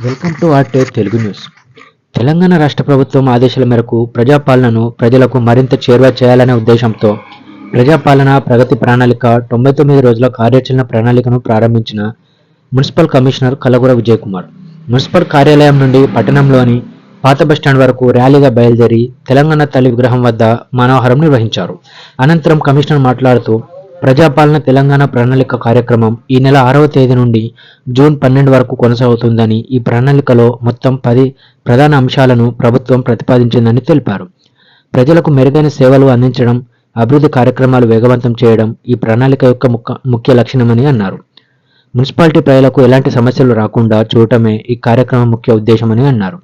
Welcome to ఆర్టేక్ Telugu news. Telangana రాష్ట్ర ప్రభుత్వం ఆదేశాల మేరకు ప్రజాపాలనను ప్రజలకు మరింత చేరువ చేయాలనే ఉద్దేశంతో ప్రజాపాలన ప్రగతి ప్రణాళిక 99 రోజుల కార్యాచరణ ప్రణాళికను ప్రారంభించిన municipal commissioner Kalagura Vijay Kumar municipal కార్యాలయం నుండి పట్టణంలోని పాత బస్టాండ్ వరకు ర్యాలీగా బయలుదేరి తెలంగాణ తల్లి విగ్రహం వద్ద మానవహారం నిర్వహించారు. అనంతరం కమిషనర్ మాట్లాడుతూ ప్రజాపాలన తెలంగాణ ప్రణాళిక కార్యక్రమం ఈ నెల 6వ తేదీ నుండి జూన్ 12 వరకు కొనసాగుతుందని, ఈ ప్రణాళికలో మొత్తం 10 ప్రధాన అంశాలను ప్రభుత్వం ప్రతిపాదించిందని తెలిపారు. ప్రజలకు మెరుగైన సేవలు అందించడం, అభివృద్ధి కార్యక్రమాలు వేగవంతం చేయడం ఈ ప్రణాళిక యొక్క ముఖ్య లక్షణమని అన్నారు. మున్సిపాలిటీ ప్రజలకు ఎలాంటి సమస్యలు రాకుండా చూడటమే ఈ కార్యక్రమం ముఖ్య ఉద్దేశమని అన్నారు.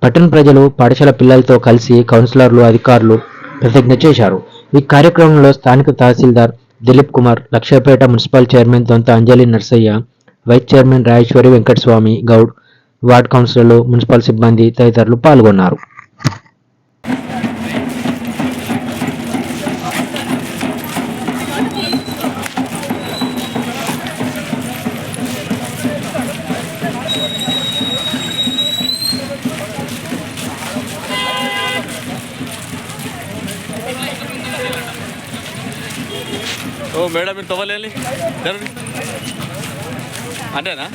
పట్టణ ప్రజలు, పాఠశాల పిల్లలతో కలిసి కౌన్సిలర్లు, అధికారులు ప్రతిజ్ఞ చేశారు. ఈ కార్యక్రమంలో స్థానిక తహసీల్దార్ Dilip Kumar, Lakshapeta municipal chairman Donta Anjali Narsaiah, vice chairman Rajeshwari Venkataswamy Goud, ward కౌన్సిలర్లు, మున్సిపల్ సిబ్బంది తదితరులు పాల్గొన్నారు. ఓ మేడం మీరు తవ్వలేని అంటేనా?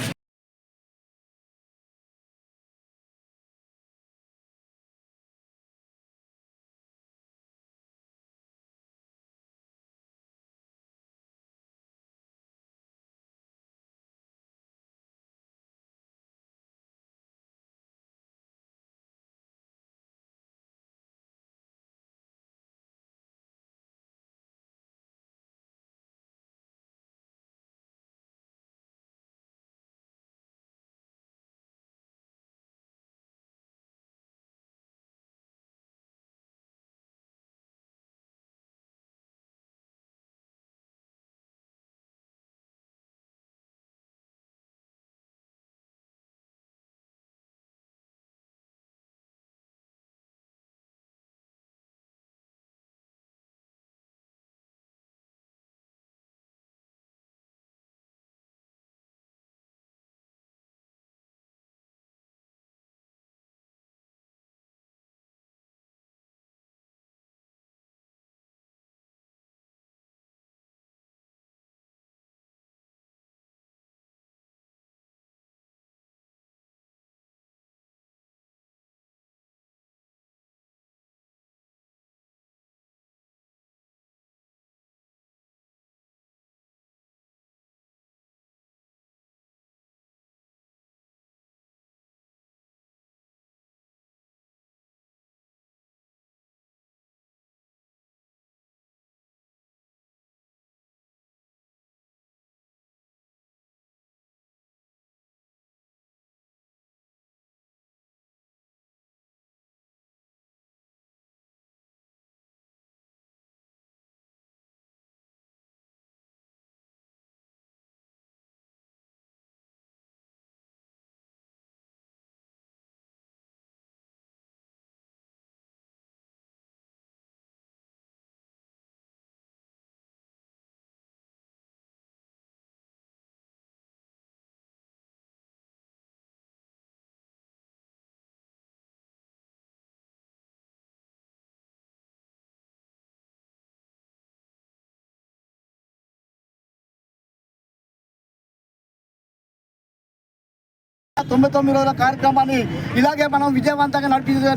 తొంభై రోజుల కార్యక్రమాన్ని ఇలాగే మనం విజయవంతంగా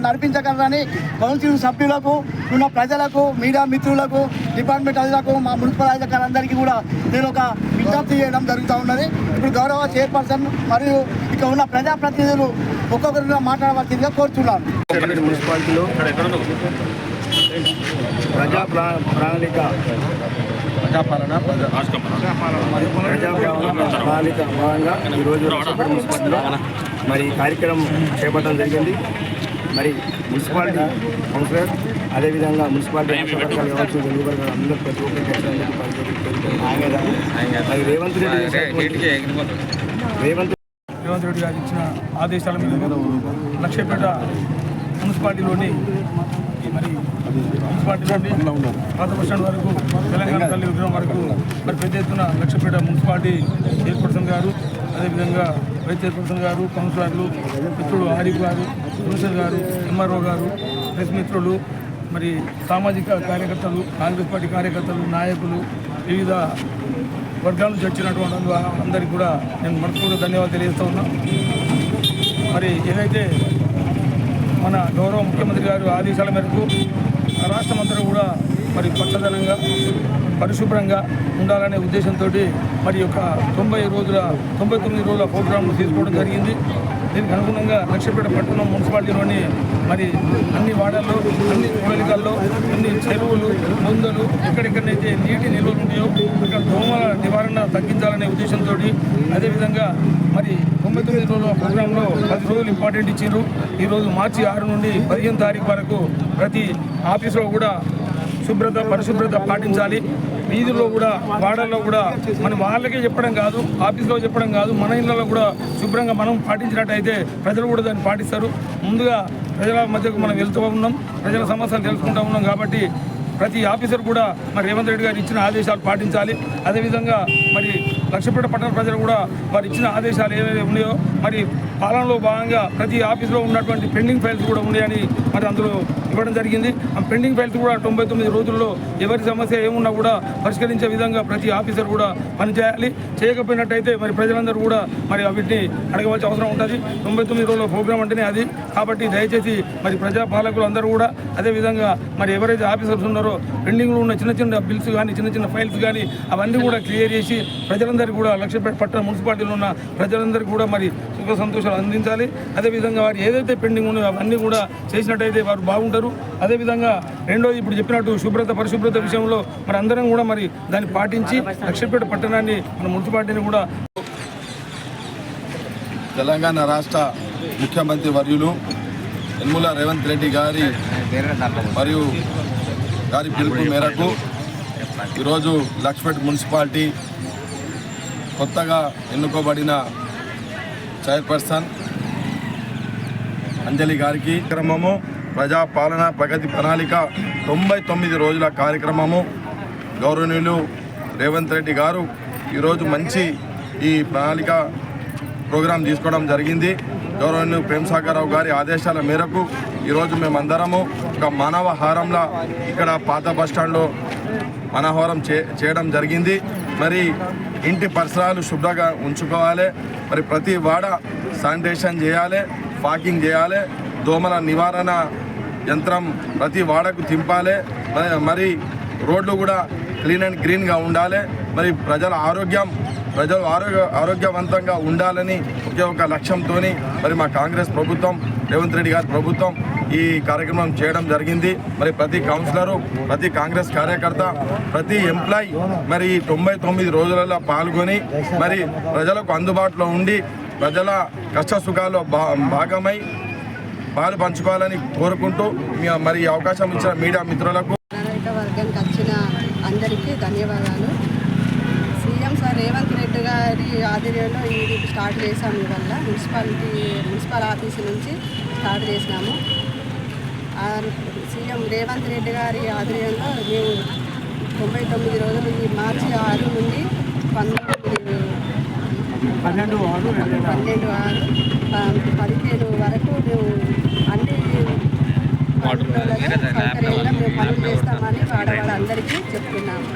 నడిపించగలరని కౌన్సిల్ సభ్యులకు, ఉన్న ప్రజలకు, మీడియా మిత్రులకు, డిపార్ట్మెంట్ అధికారులకు, మా మున్సిపల్ అధికారులందరికీ కూడా నేను ఒక విజ్ఞప్తి చేయడం జరుగుతూ ఉన్నది. ఇప్పుడు గౌరవ చైర్పర్సన్ మరియు ఇక్కడ ఉన్న ప్రజాప్రతినిధులు ఒక్కొక్కరిగా మాట్లాడవలసిందిగా కోరుతున్నాను. మున్సిపాలిటీలో ప్రణాళిక భాగంగా ఈరోజు మున్సిపాలిటీలో మరి కార్యక్రమం చేపట్టడం జరిగింది. మరి మున్సిపాలిటీ కౌన్సిలర్, అదేవిధంగా మున్సిపాలిటీ అందరూ ప్రతి ఒక్కరికి రేవంత్ రెడ్డి గారు ఇచ్చిన ఆదేశాల మీద లక్షపేట మున్సిపాలిటీలోని మరి మున్సిపాలిటీ నుండి పాత బస్టాండ్ వరకు, తెలంగాణ తల్లి విగ్రహం వరకు మరి పెద్ద ఎత్తున లక్షపేట మున్సిపాలిటీ చైర్పర్సన్ గారు, అదేవిధంగా వైస్ చైర్పర్సన్ గారు, కౌన్సిలర్లు, మిత్రులు ఆరిఫ్ గారు, ప్రొఫెసర్ గారు, ఎంఆర్ఓ గారు, ప్రెస్ మిత్రులు, మరి సామాజిక కార్యకర్తలు, కాంగ్రెస్ పార్టీ కార్యకర్తలు, నాయకులు, వివిధ వర్గాల నుంచి వచ్చినటువంటి అందరికీ కూడా నేను మనస్ఫూర్తిగా ధన్యవాదాలు తెలియజేస్తూ ఉన్నా. మరి ఏదైతే మన గౌరవ ముఖ్యమంత్రి గారు ఆదేశాల మేరకు రాష్ట్రమంతా కూడా మరి పచ్చదనంగా పరిశుభ్రంగా ఉండాలనే ఉద్దేశంతో మరి యొక్క 99 రోజుల ప్రోగ్రాంను తీసుకోవడం జరిగింది. దీనికి అనుగుణంగా లక్షపేట పట్టణం మున్సిపాలిటీలోని మరి అన్ని వాడల్లో, అన్ని కూడలికల్లో, అన్ని చెరువులు, బొందలు ఎక్కడెక్కడైతే నీటి నిల్వలు ఉంటాయో అక్కడ దోమల నివారణ తగ్గించాలనే ఉద్దేశంతో అదేవిధంగా మరి 99 రోజుల ప్రోగ్రాంలో 10 రోజులు ఇంపార్టెంట్ ఇచ్చారు. ఈరోజు మార్చి 6 నుండి 15 తారీఖు వరకు ప్రతి ఆఫీసులో కూడా పరిశుభ్రత పాటించాలి. వీధుల్లో కూడా, వాడల్లో కూడా మనం వాళ్ళకే చెప్పడం కాదు, ఆఫీస్లో చెప్పడం కాదు, మన ఇళ్ళలో కూడా శుభ్రంగా మనం పాటించినట్టయితే ప్రజలు కూడా దాన్ని పాటిస్తారు. ముందుగా ప్రజల మధ్యకు మనం వెళ్తూ ఉన్నాం, ప్రజల సమస్యలు తెలుసుకుంటూ ఉన్నాం. కాబట్టి ప్రతి ఆఫీసర్ కూడా మరి రేవంత్ రెడ్డి గారు ఇచ్చిన ఆదేశాలు పాటించాలి. అదేవిధంగా మరి లక్షపేట పట్టణ ప్రజలు కూడా వారు ఇచ్చిన ఆదేశాలు ఏవైతే ఉన్నాయో మరి పాలనలో భాగంగా ప్రతి ఆఫీసులో ఉన్నటువంటి పెండింగ్ ఫైల్స్ కూడా ఉన్నాయని మరి అందులో ఇవ్వడం జరిగింది. ఆ పెండింగ్ ఫైల్స్ కూడా 99 రోజుల్లో ఎవరి సమస్య ఏమున్నా కూడా పరిష్కరించే విధంగా ప్రతి ఆఫీసర్ కూడా పనిచేయాలి. చేయకపోయినట్టయితే మరి ప్రజలందరూ కూడా మరి వీటిని అడగవలసిన అవసరం ఉంటుంది. 99 రోజుల ప్రోగ్రాం అంటేనే అది. కాబట్టి దయచేసి మరి ప్రజాపాలకులు అందరూ కూడా అదేవిధంగా మరి ఎవరైతే ఆఫీసర్స్ ఉన్నారో పెండింగ్లో ఉన్న చిన్న బిల్స్ కానీ, చిన్న ఫైల్స్ కానీ అవన్నీ కూడా క్లియర్ చేసి ప్రజలందరికీ కూడా లక్షపేట పట్టణ మున్సిపాలిటీలో ఉన్న ప్రజలందరికీ కూడా మరి సుఖ సంతోషాలు అందించాలి. అదేవిధంగా వారు ఏదైతే పెండింగ్ ఉన్నాయో అవన్నీ కూడా చేసినట్టయితే వారు బాగుంటారు. అదేవిధంగా రెండోది ఇప్పుడు చెప్పినట్టు పరిశుభ్రత విషయంలో మరి అందరం కూడా మరి దాన్ని పాటించి లక్షపేట పట్టణాన్ని మన మున్సిపాలిటీని కూడా తెలంగాణ రాష్ట్ర ముఖ్యమంత్రి వర్యులు యనమల రేవంత్ రెడ్డి గారి పిలుపు మేరకు ఈరోజు లక్షపేట మున్సిపాలిటీ కొత్తగా ఎన్నుకోబడిన చైర్పర్సన్ అంజలి గారికి కార్యక్రమము ప్రజాపాలన ప్రగతి ప్రణాళిక 99 రోజుల కార్యక్రమము గౌరవనీయులు రేవంత్ రెడ్డి గారు ఈరోజు మంచి ఈ ప్రణాళిక ప్రోగ్రాం తీసుకోవడం జరిగింది. గౌరవనీయులు ప్రేమసాగర్ రావు గారి ఆదేశాల మేరకు ఈరోజు మేమందరము ఒక మానవహారంలా ఇక్కడ పాత బస్టాండ్లో మానవహారం చేయడం జరిగింది. మరి ఇంటి పరిసరాలు శుభ్రంగా ఉంచుకోవాలి. మరి ప్రతి వాడ శానిటేషన్ చేయాలి, ఫాకింగ్ చేయాలి, దోమల నివారణ యంత్రం ప్రతి వాడకు తింపాలి. మరి రోడ్లు కూడా క్లీన్ అండ్ గ్రీన్గా ఉండాలి. మరి ప్రజలు ఆరోగ్యవంతంగా ఉండాలని ఒకే ఒక లక్ష్యంతో మరి మా కాంగ్రెస్ ప్రభుత్వం, రేవంత్ రెడ్డి గారి ప్రభుత్వం ఈ కార్యక్రమం చేయడం జరిగింది. మరి ప్రతి కౌన్సిలరు, ప్రతి కాంగ్రెస్ కార్యకర్త, ప్రతి ఎంప్లాయీ మరి 99 రోజులలో పాల్గొని మరి ప్రజలకు అందుబాటులో ఉండి ప్రజల కష్ట సుఖాల్లో భాగమై పాలు పంచుకోవాలని కోరుకుంటూ మరి అవకాశం ఇచ్చిన మీడియా మిత్రులకు వర్గానికి వచ్చిన అందరికీ ధన్యవాదాలు. సీఎం సార్ రేవంత్ రెడ్డి గారి ఆధ్వర్యంలో ఇది స్టార్ట్ చేశాము. ఇవల్ల మున్సిపల్ ఆఫీసు నుంచి స్టార్ట్ చేసినాము. సీఎం రేవంత్ రెడ్డి గారి ఆధ్వర్యంలో మేము 99 రోజులు ఈ మార్చి 6 నుండి 12/6/15 వరకు మేము అన్ని సౌకర్యంగా మేము పనులు చేస్తామని ఆడవాళ్ళందరికీ చెప్తున్నాము.